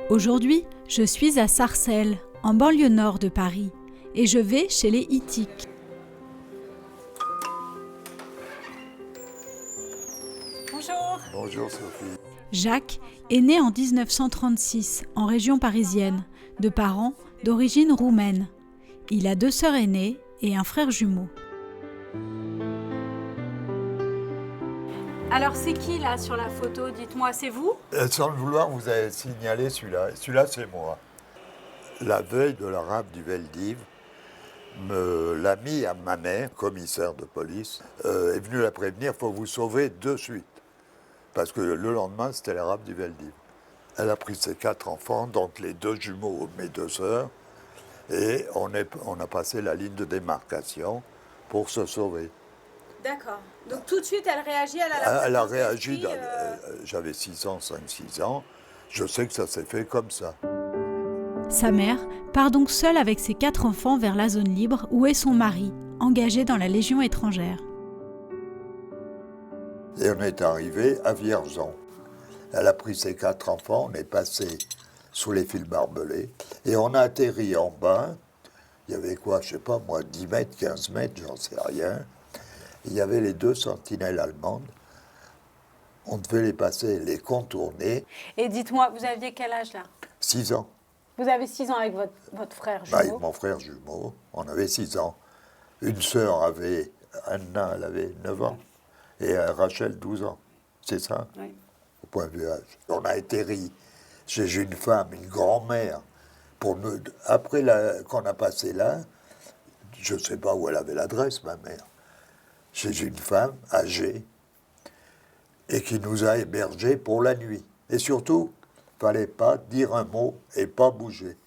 Aujourd'hui, je suis à Sarcelles, en banlieue nord de Paris, et je vais chez les Ittiques. Bonjour. Bonjour Sophie. Jacques est né en 1936 en région parisienne, de parents d'origine roumaine. Il a 2 sœurs aînées et un frère jumeau. Alors c'est qui là sur la photo? Dites-moi, c'est vous? Sans le vouloir, vous avez signalé celui-là. Et celui-là, c'est moi. La veille de la rafle du Veldiv, l'ami à ma mère, commissaire de police, est venu la prévenir, il faut vous sauver de suite. Parce que le lendemain, c'était la rafle du Veldiv. Elle a pris ses 4 enfants, donc les 2 jumeaux, mes 2 sœurs, et on a passé la ligne de démarcation pour se sauver. D'accord. Donc tout de suite, elle réagit, Elle a réagi, j'avais 6 ans, 5-6 ans. Je sais que ça s'est fait comme ça. Sa mère part donc seule avec ses 4 enfants vers la zone libre où est son mari, engagé dans la Légion étrangère. Et on est arrivé à Vierzon. Elle a pris ses 4 enfants, on est passé sous les fils barbelés et on a atterri en bas. Il y avait quoi, je sais pas moi, 10 mètres, 15 mètres, j'en sais rien. Il y avait les 2 sentinelles allemandes. On devait les passer, les contourner. Et dites-moi, vous aviez quel âge là? 6 ans. Vous avez 6 ans avec votre frère Avec jumeau. mon frère jumeau, on avait 6 ans. Une sœur avait, Anna, elle avait 9 ans. Et Rachel, 12 ans. C'est ça, Oui. au point de vue âge. On a atterri chez une femme, une grand-mère. Après qu'on a passé là, je ne sais pas où elle avait l'adresse, ma mère. Chez une femme âgée et qui nous a hébergés pour la nuit. Et surtout, il ne fallait pas dire un mot et pas bouger.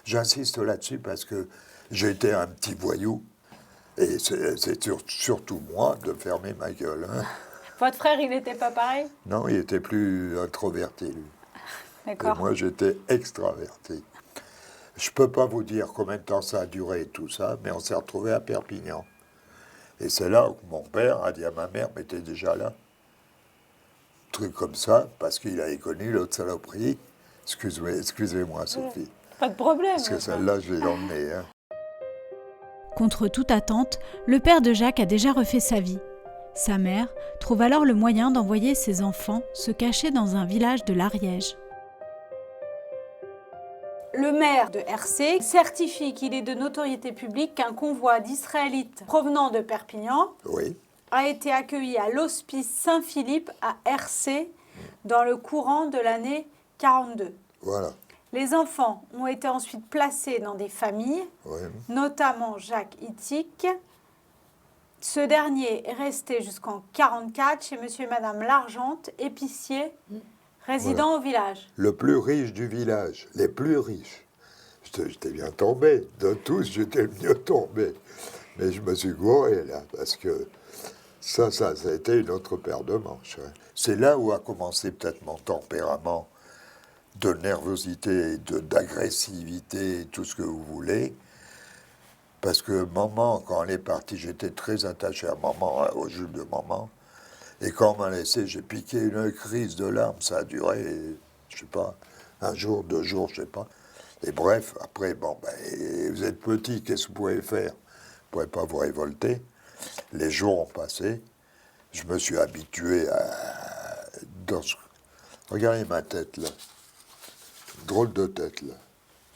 J'insiste là-dessus parce que j'étais un petit voyou et c'est surtout moi de fermer ma gueule. Hein. Votre frère, il n'était pas pareil? Non, il était plus introverti, lui. Et D'accord. moi, j'étais extraverti. Je ne peux pas vous dire combien de temps ça a duré et tout ça, mais on s'est retrouvés à Perpignan. Et c'est là où mon père a dit à ma mère, mais t'es déjà là. Truc comme ça, parce qu'il avait connu l'autre saloperie. Excusez-moi, Sophie. Pas de problème. Parce que celle-là, je l'ai dans le nez. Hein. Contre toute attente, le père de Jacques a déjà refait sa vie. Sa mère trouve alors le moyen d'envoyer ses enfants se cacher dans un village de l'Ariège. Le maire de RC certifie qu'il est de notoriété publique qu'un convoi d'Israélites provenant de Perpignan Oui, a été accueilli à l'hospice Saint-Philippe à RC dans le courant de l'année 42. voilà. Les enfants ont été ensuite placés dans des familles, Oui. notamment Jacques Ittique. Ce dernier est resté jusqu'en 44 chez monsieur et madame Largente, épiciers, résidant au village. Le plus riche du village, les plus riches. J'étais bien tombé. De tous, j'étais le mieux tombé. Mais je me suis gouré, là, parce que ça a été une autre paire de manches. Hein. C'est là où a commencé peut-être mon tempérament de nervosité, d'agressivité, tout ce que vous voulez. Parce que maman, quand elle est partie, j'étais très attaché à maman, au jules de maman. Et quand on m'a laissé, j'ai piqué une crise de larmes. Ça a duré, je sais pas, 1 jour, 2 jours, je sais pas. Et bref, après, bon, ben, vous êtes petit, qu'est-ce que vous pouvez faire? Vous ne pouvez pas vous révolter. Les jours ont passé. Je me suis habitué à... Regardez ma tête, là. Drôle de tête, là,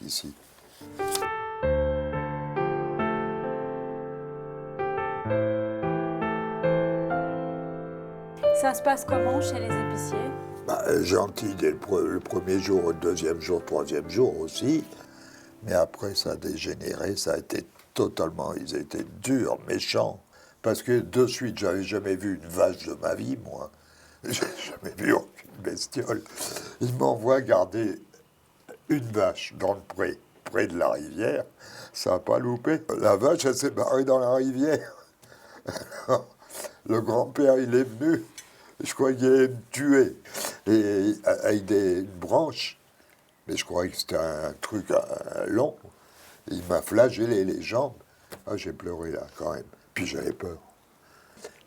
ici. Ça se passe comment chez les épiciers? Gentil dès le premier jour, le deuxième jour, le troisième jour aussi. Mais après, ça a dégénéré, ça a été totalement... Ils étaient durs, méchants. Parce que de suite, j'avais jamais vu une vache de ma vie, moi. J'ai jamais vu aucune bestiole. Ils m'envoient garder une vache dans le pré, près de la rivière. Ça n'a pas loupé. La vache, elle s'est barrée dans la rivière. Alors, le grand-père, il est venu. Je croyais qu'il allait me tuer. Et avec une branche. Mais je croyais que c'était un truc long. Il m'a flagellé les jambes. Ah, j'ai pleuré là, quand même. Puis j'avais peur.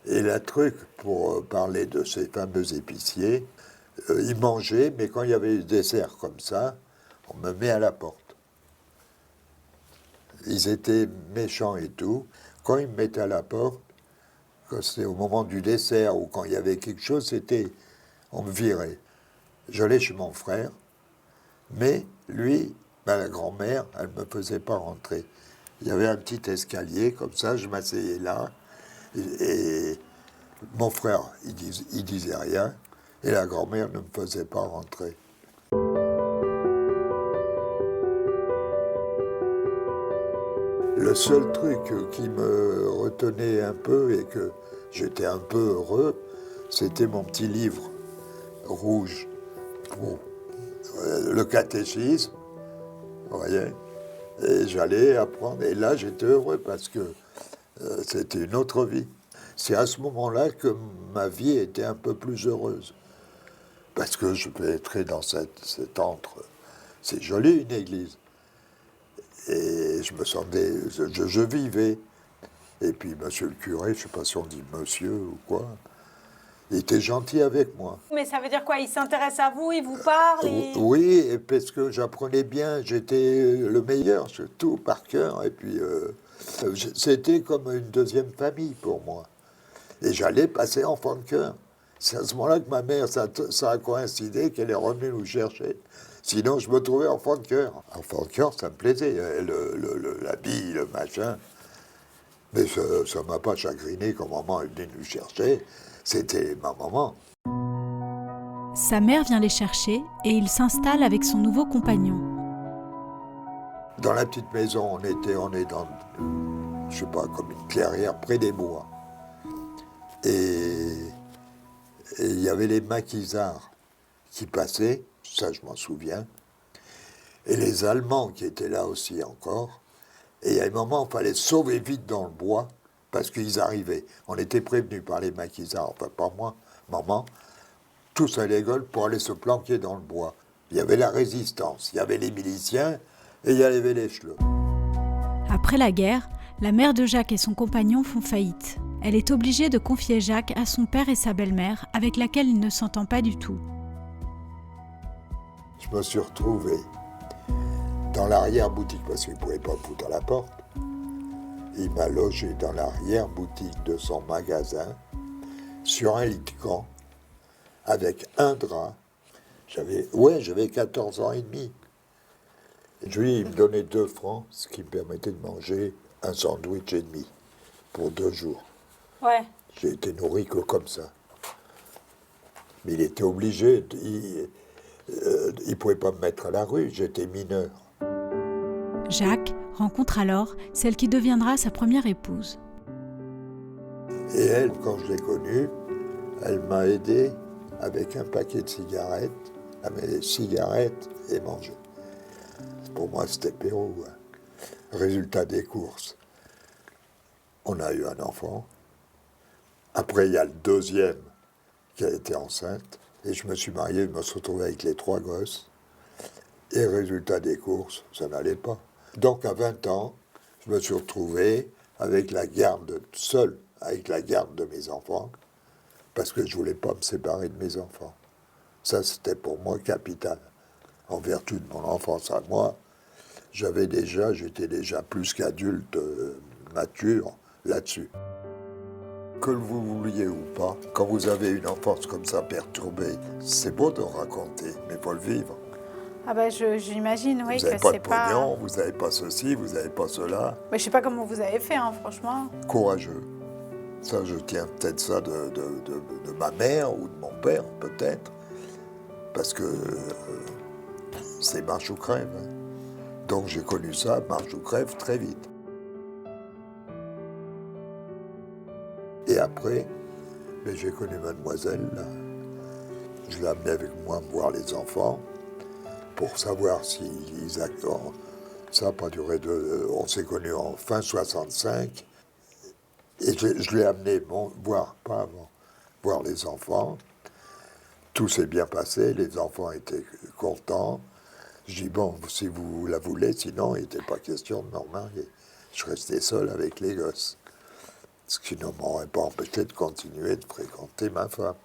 Et le truc, pour parler de ces fameux épiciers, ils mangeaient, mais quand il y avait des desserts comme ça, On me met à la porte. Ils étaient méchants et tout. Quand ils me mettaient à la porte, quand c'était au moment du dessert ou quand il y avait quelque chose, on me virait. J'allais chez mon frère, mais lui, la grand-mère, elle ne me faisait pas rentrer. Il y avait un petit escalier, comme ça, je m'asseyais là, et mon frère, il disait rien, et la grand-mère ne me faisait pas rentrer. Le seul truc qui me retenait un peu et que j'étais un peu heureux, c'était mon petit livre rouge pour le catéchisme, vous voyez, et j'allais apprendre. Et là, j'étais heureux parce que c'était une autre vie. C'est à ce moment-là que ma vie était un peu plus heureuse. Parce que je pénétrais dans cet antre. C'est joli, une église. Et je me sentais, je vivais. Et puis, monsieur le curé, je ne sais pas si on dit monsieur ou quoi, il était gentil avec moi. Mais ça veut dire quoi? Il s'intéresse à vous, il vous parle Oui, et parce que j'apprenais bien, j'étais le meilleur, surtout par cœur. Et puis, c'était comme une deuxième famille pour moi. Et j'allais passer enfant de cœur. C'est à ce moment-là que ma mère, ça a coïncidé qu'elle est revenue nous chercher. Sinon, je me trouvais enfant de cœur. Enfant de cœur, ça me plaisait, l'habit, le machin. Mais ça ne m'a pas chagriné quand maman est venue nous chercher. C'était ma maman. Sa mère vient les chercher et il s'installe avec son nouveau compagnon. Dans la petite maison, on est dans, je sais pas, comme une clairière près des bois. Et il y avait les maquisards qui passaient, ça je m'en souviens, et les Allemands qui étaient là aussi encore. Et il y a un moment, il fallait sauver vite dans le bois, parce qu'ils arrivaient. On était prévenus par les maquisards, enfin pas moi, maman, tous à l'école pour aller se planquer dans le bois. Il y avait la résistance, il y avait les miliciens et il y avait les cheveux. Après la guerre, la mère de Jacques et son compagnon font faillite. Elle est obligée de confier Jacques à son père et sa belle-mère, avec laquelle il ne s'entend pas du tout. Je me suis retrouvé dans l'arrière-boutique, parce qu'il ne pouvait pas me foutre à la porte. Il m'a logé dans l'arrière-boutique de son magasin, sur un lit de camp, avec un drap. J'avais 14 ans et demi. Et lui, il me donnait 2 francs, ce qui me permettait de manger un sandwich et demi pour 2 jours. Ouais. J'ai été nourri que comme ça. Mais il était obligé, il ne pouvait pas me mettre à la rue, j'étais mineur. Jacques rencontre alors celle qui deviendra sa première épouse. Et elle, quand je l'ai connue, elle m'a aidé avec un paquet de cigarettes, à mettre des cigarettes et manger. Pour moi, c'était Pérou. Hein. Résultat des courses. On a eu un enfant. Après, il y a le deuxième qui a été enceinte. Et je me suis marié, je me suis retrouvé avec les 3 gosses. Et résultat des courses, ça n'allait pas. Donc, à 20 ans, je me suis retrouvé avec la garde, seul avec la garde de mes enfants, parce que je ne voulais pas me séparer de mes enfants. Ça, c'était pour moi capital. En vertu de mon enfance à moi, j'étais déjà plus qu'adulte, mature là-dessus. Que vous vouliez ou pas, quand vous avez une enfance comme ça perturbée, c'est beau de raconter, mais il faut le vivre. Ah bah j'imagine, oui, vous que n'avez pas c'est de pas... pognon, vous n'avez pas ceci, vous n'avez pas cela. Mais je sais pas comment vous avez fait, hein, franchement. Courageux. Ça, je tiens peut-être ça de ma mère ou de mon père, peut-être. Parce que c'est marche ou crève. Hein. Donc j'ai connu ça, marche ou crève, très vite. Et après, j'ai connu mademoiselle. Là. Je l'ai amenée avec moi voir les enfants pour savoir s'ils actent. Ça n'a pas duré on s'est connus en fin 65. Et je l'ai amené pas avant, voir les enfants. Tout s'est bien passé, les enfants étaient contents. Je dis, bon, si vous la voulez, sinon il n'était pas question de me remarier. Je restais seul avec les gosses. Ce qui ne m'aurait pas empêché de continuer de fréquenter ma femme.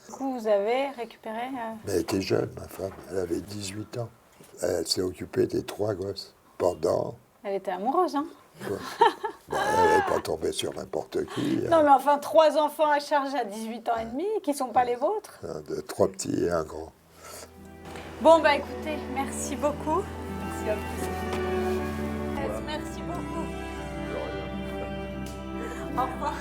Du coup, vous avez récupéré... Mais elle était jeune, ma femme. Elle avait 18 ans. elle s'est occupée des 3 gosses pendant... Elle était amoureuse, hein? Ben, elle n'est pas tombée sur n'importe qui. Non, mais enfin, 3 enfants à charge à 18 ans et demi, qui ne sont pas les vôtres. 3 petits et un grand. Bon, bah écoutez, merci beaucoup. Merci à vous. Merci beaucoup. Au revoir.